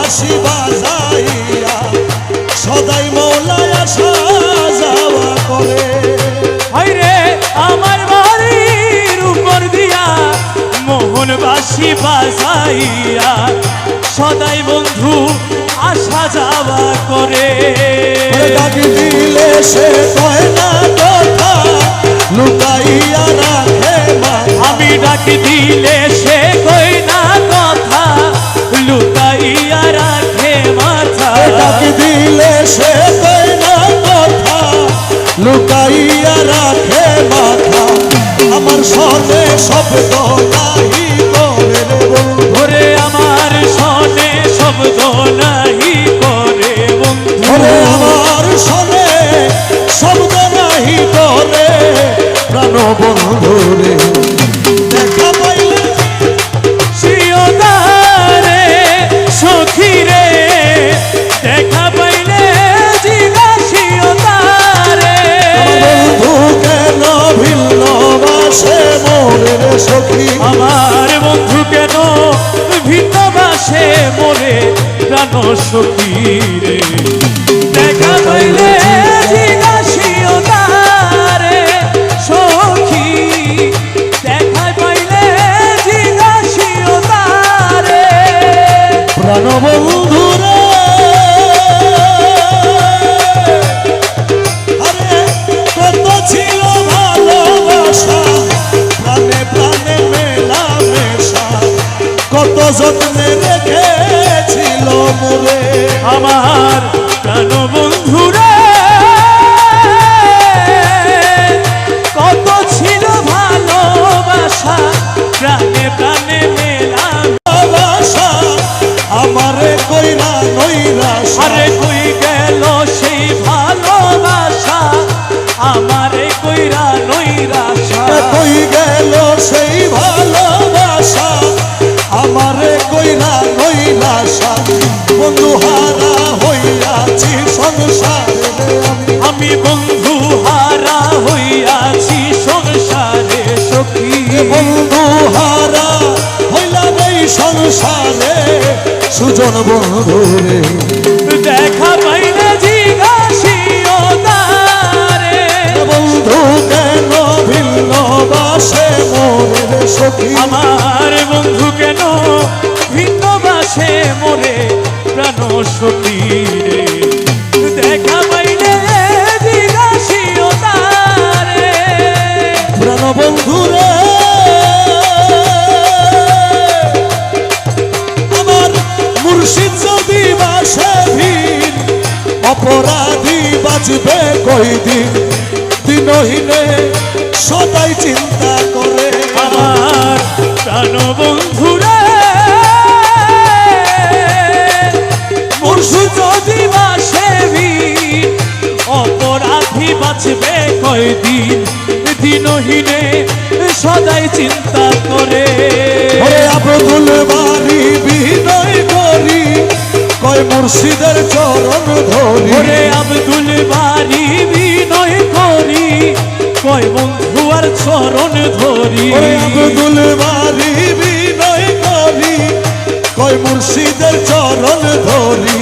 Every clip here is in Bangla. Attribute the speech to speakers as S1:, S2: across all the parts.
S1: বাঁশি বাজাইয়া সদাই মৌলায় আসা যাওয়া করে।
S2: হায়রে আমার বাড়ির উপর দিয়া মোহন বাঁশি বাজাইয়া সদাই বন্ধু আসা যাওয়া করে।
S1: ডাক দিলে সে কয় না কথা লুকাইয়া রাখে মাথা।
S2: আমি ডাক দিলে সে কই না কথা লুকাইয়া রাখে মাথা।
S1: ডাক দিলে সে কয় না কথা লুকাইয়া রাখে মাথা। আমার সনে শব্দ নাহি করে
S2: ওরে আমার সনে শব্দ নাহি করে বন্ধু।
S1: ওরে আমার সনে শব্দ নাহি করে প্রাণ বন্ধুরে। দেখা পাইলে
S2: শিওদারে সখী রে দেখা পাইলে জিগা শিওদারে।
S1: বন্ধু কেন ভিন্ন বাসে মোরে সখী।
S2: আমার বন্ধু কেন ভিন্ন বাসে মোরে প্রাণ সখী রে। দেখা পাইলে জিগা শিওদারে সখী দেখা পাইলে জিগা শিওদারে।
S1: প্রাণ বন্ধুরে আরে কত ছিল ভালোবাসা প্রাণে প্রাণে মেলামেশা কত যত্নে রেখেছিল মোরে।
S2: আমার প্রাণ বন্ধুরে কত ছিল ভালোবাসা প্রাণে প্রাণে মেলাম।
S1: ভালোবাসা আমারে কইরা নৈরাশা।
S2: আরে কই গেল সেই ভালোবাসা আমারে কইরা নৈরাশা।
S1: কই গেল সেই ভালোবাসা আমারে কইরা নৈরাশা। বন্ধু হারা হইয়াছি সংসারে
S2: আমি বন্ধু হারা হইয়াছি সংসারে সখী।
S1: বন্ধু হারা হইলাম এই সংসারে সুজন বন্ধুরে।
S2: দেখা পাইলে জিজ্ঞাসিও তারে
S1: বন্ধু কেন ভিন্ন বাসে মোরে সখী।
S2: আমার বন্ধু কেন ভিন্ন বাসে মোরে প্রাণ সখী রে। দেখা পাইলে জিজ্ঞাসিও তারে
S1: প্রাণ বন্ধুরে আমার মুর্শিদ যদি বাসে ভিন অপরাধী বাঁচবে কয়দিন দিনহীনে সদাই চিন্তা করে।
S2: আমার প্রাণ বন্ধুরে মুর্শিদ যদি বাসে ভিন অপরাধী বাঁচবে কয়দিন দিনহীনে সদাই চিন্তা করে।
S1: ওরে আব্দুল বাড়ি বিনয় করি কয় মুর্শিদের চরণ ধরি।
S2: ওরে আব্দুল বাড়ি বিনয় করি কয় বন্ধু আর চরণ ধরি।
S1: ওরে আব্দুল বাড়ি বিনয় করি কয় মুর্শিদের চরণ ধরি।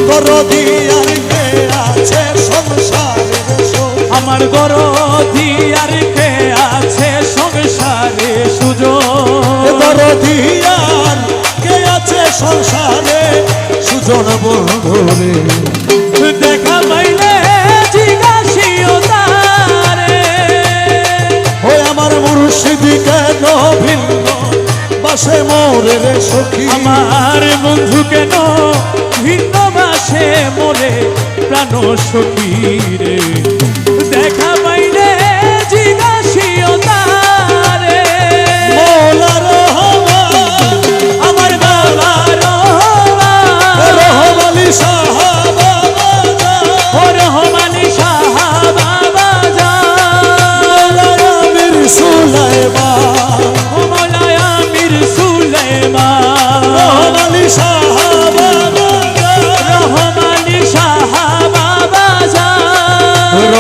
S1: দরদি আর কে আছে সংসারে
S2: আমার দরদি আর কে আছে সংসারে সুজন।
S1: দরদি আর কে আছে সংসারে সুজন বন্ধুরে।
S2: দেখা পাইলে জিজ্ঞাসিও তারে
S1: ওই আমার মুর্শিদ কেন ভিন্ন বাসে মোরে সখী।
S2: আমার বন্ধু কেন ভিন্ন বাসে মোরে প্রাণ সখী রে। দেখা পাইলে জিজ্ঞাসিও তারে
S1: মৌলা রহমান
S2: আমার বাবা রহমান
S1: রহমানি সাহাবা
S2: ও রহমানি সাহাবা জান।
S1: আমির সুলাইমান
S2: ও মৌলায় আমির সুলাইমান
S1: রহমানি সাহাবা
S2: রহমানি সাহাবা জান।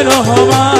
S2: রহমান